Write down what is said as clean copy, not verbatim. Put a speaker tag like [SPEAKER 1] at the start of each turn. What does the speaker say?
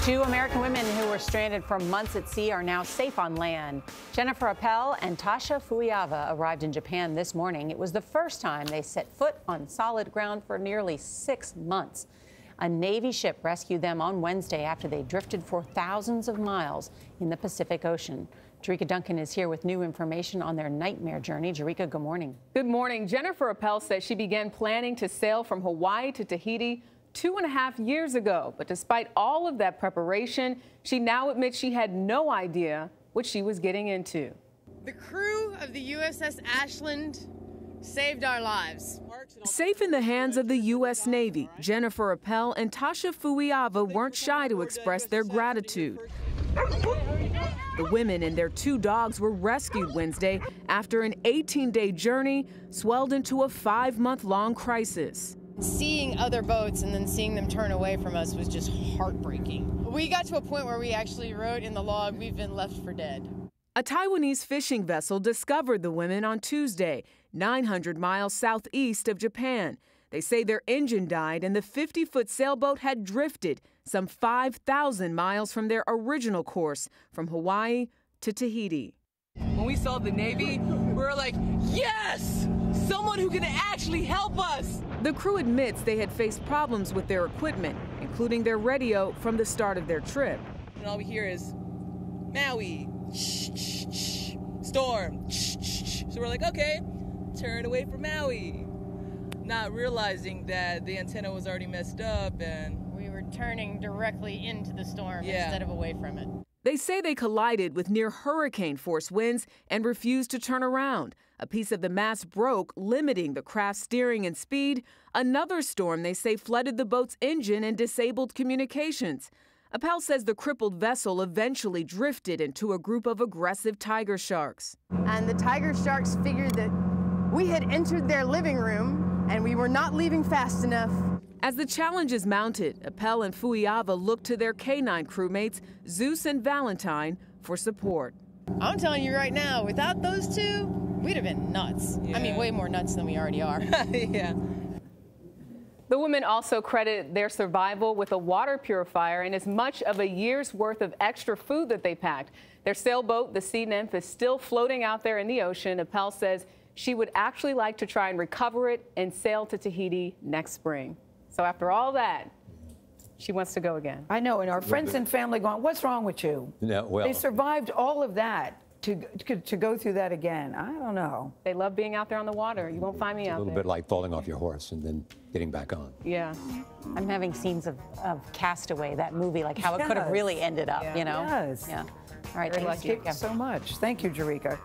[SPEAKER 1] Two American women who were stranded for months at sea are now safe on land. Jericka Appel and Tasha Fuiava arrived in Japan this morning. It was the first time they set foot on solid ground for nearly 6 months. A Navy ship rescued them on Wednesday after they drifted for thousands of miles in the Pacific Ocean. Jericka Duncan is here with new information on their nightmare journey. Jericka, good morning.
[SPEAKER 2] Good morning. Jericka Appel says she began planning to sail from Hawaii to Tahiti 2.5 years ago. But despite all of that preparation, she now admits she had no idea what she was getting into.
[SPEAKER 3] The crew of the USS Ashland saved our lives.
[SPEAKER 2] Safe in the hands of the U.S. Navy, Jericka Appel and Tasha Fuiava weren't shy to express their gratitude. The women and their 2 dogs were rescued Wednesday after an 18-day journey swelled into a 5-month-long crisis.
[SPEAKER 3] Seeing other boats and then seeing them turn away from us was just heartbreaking. We got to a point where we actually wrote in the log, "We've been left for dead."
[SPEAKER 2] A Taiwanese fishing vessel discovered the women on Tuesday, 900 miles southeast of Japan. They say their engine died and the 50-foot sailboat had drifted some 5,000 miles from their original course from Hawaii to Tahiti.
[SPEAKER 4] When we saw the Navy, we were like, yes! Someone who can actually help us!
[SPEAKER 2] The crew admits they had faced problems with their equipment, including their radio, from the start of their trip.
[SPEAKER 4] And all we hear is, Maui, storm, so we're like, okay, turn away from Maui. Not realizing that the antenna was already messed up and
[SPEAKER 3] we were turning directly into the storm instead of away from it.
[SPEAKER 2] They say they collided with near hurricane-force winds and refused to turn around. A piece of the mast broke, limiting the craft's steering and speed. Another storm, they say, flooded the boat's engine and disabled communications. Appel says the crippled vessel eventually drifted into a group of aggressive tiger sharks.
[SPEAKER 5] And the tiger sharks figured that we had entered their living room and we were not leaving fast enough.
[SPEAKER 2] As the challenges mounted, Appel and Fuiava looked to their canine crewmates, Zeus and Valentine, for support.
[SPEAKER 3] I'm telling you right now, without those two, we'd have been nuts.
[SPEAKER 4] Yeah.
[SPEAKER 3] I mean, way more nuts than we already are.
[SPEAKER 4] yeah.
[SPEAKER 2] The women also credit their survival with a water purifier and as much of a year's worth of extra food that they packed. Their sailboat, the Sea Nymph, is still floating out there in the ocean. Appel says she would actually like to try and recover it and sail to Tahiti next spring. So after all that, she wants to go again.
[SPEAKER 6] I know, and our friends and family going, what's wrong with you?
[SPEAKER 7] Yeah, well,
[SPEAKER 6] they survived all of that to go through that again. I don't know.
[SPEAKER 2] They love being out there on the water. You won't find me out there.
[SPEAKER 7] a little bit like falling off your horse and then getting back on.
[SPEAKER 2] Yeah.
[SPEAKER 1] I'm having scenes of Castaway, that movie, like how it could have really ended up, you know?
[SPEAKER 6] Yes.
[SPEAKER 1] Yeah. All right,
[SPEAKER 6] Thank you so much. Thank you, Jericka.